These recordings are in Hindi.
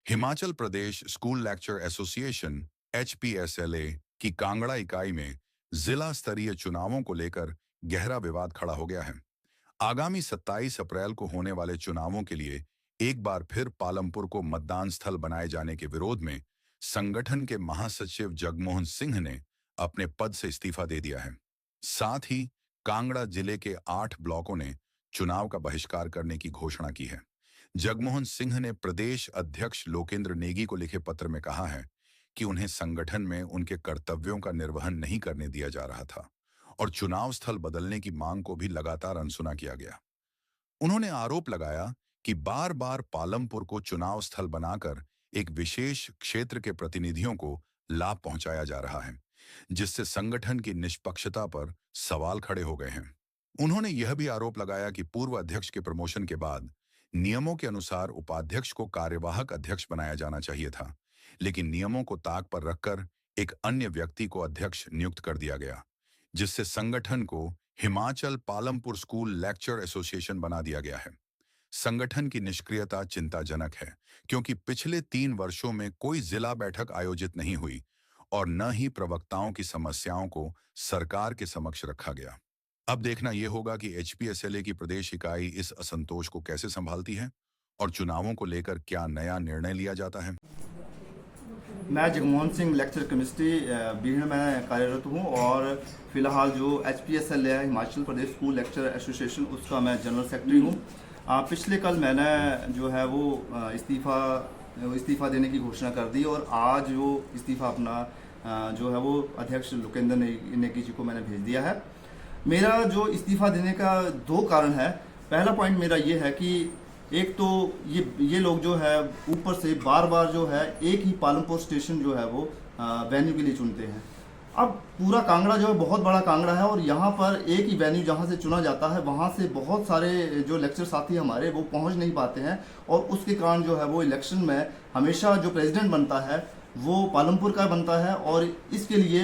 Himachal Pradesh school lecture association (HPSLA) की कांगड़ा इकाई में जिला स्तरीय चुनावों को लेकर गहरा विवाद खड़ा हो गया है। आगामी 27 अप्रैल को होने वाले चुनावों के लिए एक बार फिर पालमपुर को मतदान स्थल बनाए जाने के विरोध में संगठन के महासचिव जगमोहन सिंह ने अपने पद से इस्तीफा दे दिया है। साथ ही कांगड़ा जिले के 8 ब्लॉकों ने चुनाव का बहिष्कार करने की घोषणा की है। जगमोहन सिंह ने प्रदेश अध्यक्ष लोकेंद्र नेगी को लिखे पत्र में कहा है कि उन्हें संगठन में उनके कर्तव्यों का निर्वहन नहीं करने दिया जा रहा था और चुनाव स्थल बदलने की मांग को भी लगातार अनसुना किया गया। उन्होंने आरोप लगाया कि बार बार पालमपुर को चुनाव स्थल बनाकर एक विशेष क्षेत्र के प्रतिनिधियों को लाभ पहुंचाया जा रहा है, जिससे संगठन की निष्पक्षता पर सवाल खड़े हो गए हैं। उन्होंने यह भी आरोप लगाया कि पूर्व अध्यक्ष के प्रमोशन के बाद नियमों के अनुसार उपाध्यक्ष को कार्यवाहक अध्यक्ष बनाया जाना चाहिए था, लेकिन नियमों को ताक पर रखकर एक अन्य व्यक्ति को अध्यक्ष नियुक्त कर दिया गया, जिससे संगठन को Himachal Palampur school lecture association बना दिया गया है। संगठन की निष्क्रियता चिंताजनक है, क्योंकि पिछले 3 वर्षों में कोई जिला बैठक आयोजित नहीं हुई और न ही प्रवक्ताओं की समस्याओं को सरकार के समक्ष रखा गया। अब देखना यह होगा कि HPSLA की प्रदेश इकाई इस असंतोष को कैसे संभालती है और चुनावों को लेकर क्या नया निर्णय लिया जाता है। मैं जगमोहन सिंह लेक्चर केमिस्ट्री बीहड़ में कार्यरत हूँ और फिलहाल जो HPSLA है Himachal Pradesh school lecture association उसका मैं जनरल सेक्रेटरी हूँ। पिछले कल मैंने जो है वो इस्तीफ़ा देने की घोषणा कर दी और आज वो इस्तीफ़ा अपना जो है वो अध्यक्ष लोकेंद्र नेगी जी को मैंने भेज दिया है। मेरा जो इस्तीफ़ा देने का 2 कारण है। पहला पॉइंट मेरा ये है कि एक तो ये लोग जो है ऊपर से बार बार जो है एक ही पालमपुर स्टेशन जो है वो वेन्यू के लिए चुनते हैं। अब पूरा कांगड़ा जो है बहुत बड़ा कांगड़ा है और यहाँ पर एक ही वेन्यू जहाँ से चुना जाता है वहाँ से बहुत सारे जो लेक्चर साथी हमारे वो पहुँच नहीं पाते हैं और उसके कारण जो है वो इलेक्शन में हमेशा जो प्रेसिडेंट बनता है वो पालमपुर का बनता है। और इसके लिए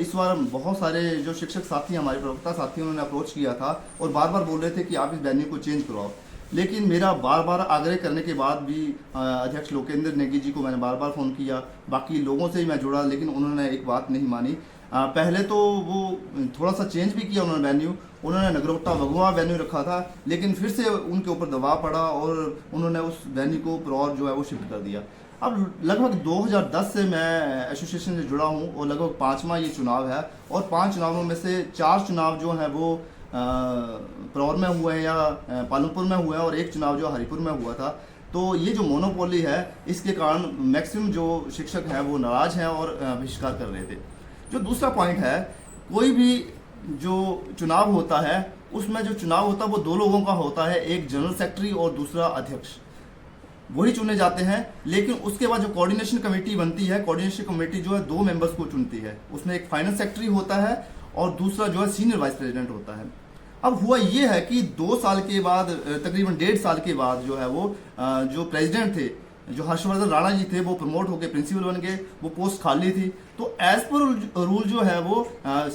इस बार बहुत सारे जो शिक्षक साथी हमारे प्रवक्ता साथी उन्होंने अप्रोच किया था और बार बार बोल रहे थे कि आप इस वेन्यू को चेंज करवाओ, लेकिन मेरा बार बार आग्रह करने के बाद भी अध्यक्ष लोकेंद्र नेगी जी को मैंने बार बार फ़ोन किया, बाकी लोगों से ही मैं जुड़ा, लेकिन उन्होंने एक बात नहीं मानी। पहले तो वो थोड़ा सा चेंज भी किया उन्होंने वेन्यू, उन्होंने नगरोटा भगवा वेन्यू रखा था, लेकिन फिर से उनके ऊपर दबाव पड़ा और उन्होंने उस वेन्यू को और जो है वो शिफ्ट कर दिया। अब लगभग 2010 से मैं एसोसिएशन से जुड़ा हूँ और लगभग 5वां ये चुनाव है और 5 चुनावों में से 4 चुनाव जो हैं वो परौर में हुए हैं या पालमपुर में हुए हैं और 1 चुनाव जो हरिपुर में हुआ था। तो ये जो मोनोपोली है इसके कारण मैक्सिमम जो शिक्षक हैं वो नाराज़ हैं और बहिष्कार कर रहे थे। जो दूसरा पॉइंट है, कोई भी जो चुनाव होता है उसमें जो चुनाव होता है वो 2 लोगों का होता है, एक जनरल सेक्रेटरी और दूसरा अध्यक्ष, वही चुने जाते हैं। लेकिन उसके बाद जो कोऑर्डिनेशन कमेटी बनती है, कोऑर्डिनेशन कमेटी जो है 2 मेंबर्स को चुनती है, उसमें एक फाइनेंस सेक्रेटरी होता है और दूसरा जो है सीनियर वाइस प्रेसिडेंट होता है। अब हुआ ये है कि 2 साल के बाद, तकरीबन 1.5 साल के बाद जो है वो जो प्रेसिडेंट थे, जो हर्षवर्धन राणा जी थे, वो प्रमोट होकर प्रिंसिपल बन गए, वो पोस्ट खाली थी। तो एज पर रूल जो है वो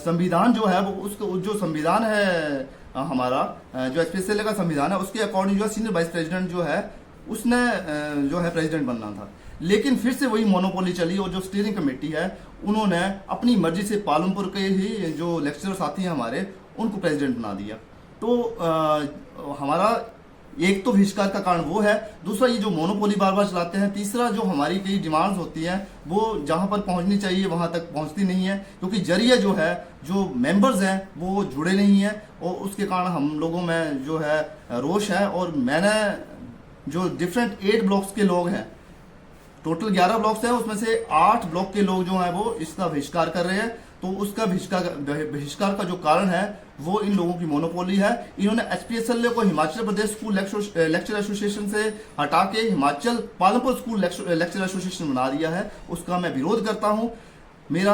संविधान जो है वो उसका जो संविधान है हमारा जो HPSLA का संविधान है उसके अकॉर्डिंग जो सीनियर वाइस प्रेसिडेंट जो है उसने जो है प्रेसिडेंट बनना था। लेकिन फिर से वही मोनोपोली चली और जो स्टीयरिंग कमेटी है उन्होंने अपनी मर्जी से पालमपुर के ही जो लेक्चरर साथी हैं हमारे उनको प्रेसिडेंट बना दिया। तो हमारा एक तो बहिष्कार का कारण वो है, दूसरा ये जो मोनोपोली बार बार चलाते हैं, तीसरा जो हमारी कई डिमांड्स होती हैं वो जहाँ पर पहुँचनी चाहिए वहाँ तक पहुँचती नहीं है, क्योंकि जरिए जो है जो मेंबर्स हैं वो जुड़े नहीं हैं और उसके कारण हम लोगों में जो है रोष है। और मैंने जो डिफरेंट 8 ब्लॉक्स के लोग हैं, टोटल 11 ब्लॉक्स हैं, उसमें से 8 ब्लॉक के लोग जो हैं वो इसका बहिष्कार कर रहे हैं। तो उसका बहिष्कार का जो कारण है वो इन लोगों की मोनोपोली है। इन्होंने HPSLA को Himachal Pradesh school lecture association से हटा के Himachal Palampur school lecture association बना दिया है, उसका मैं विरोध करता हूँ। मेरा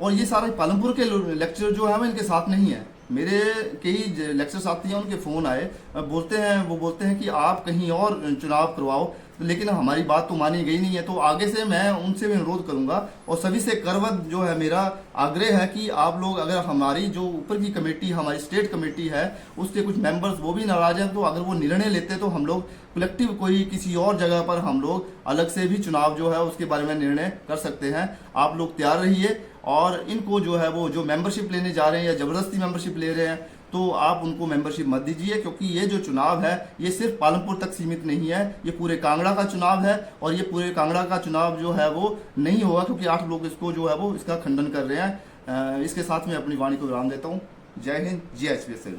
और ये सारे पालमपुर के लेक्चर जो है वो इनके साथ नहीं है। मेरे कई लेक्चर साथी हैं, उनके फ़ोन आए, वो बोलते हैं कि आप कहीं और चुनाव करवाओ। लेकिन हमारी बात तो मानी गई नहीं है। तो आगे से मैं उनसे भी अनुरोध करूंगा और सभी से करवत जो है मेरा आग्रह है कि आप लोग, अगर हमारी जो ऊपर की कमेटी, हमारी स्टेट कमेटी है, उसके कुछ मेंबर्स वो भी नाराज हैं, तो अगर वो निर्णय लेते तो हम लोग कलेक्टिव कोई किसी और जगह पर हम लोग अलग से भी चुनाव जो है उसके बारे में निर्णय कर सकते हैं। आप लोग तैयार रहिए और इनको जो है वो जो मेंबरशिप लेने जा रहे हैं या जबरदस्ती मेंबरशिप ले रहे हैं, तो आप उनको मेंबरशिप मत दीजिए, क्योंकि ये जो चुनाव है ये सिर्फ पालमपुर तक सीमित नहीं है, ये पूरे कांगड़ा का चुनाव है। और ये पूरे कांगड़ा का चुनाव जो है वो नहीं होगा, क्योंकि 8 लोग इसको जो है वो इसका खंडन कर रहे हैं। इसके साथ मैं अपनी वाणी को विराम देता हूँ। जय हिंद, जय HPSL।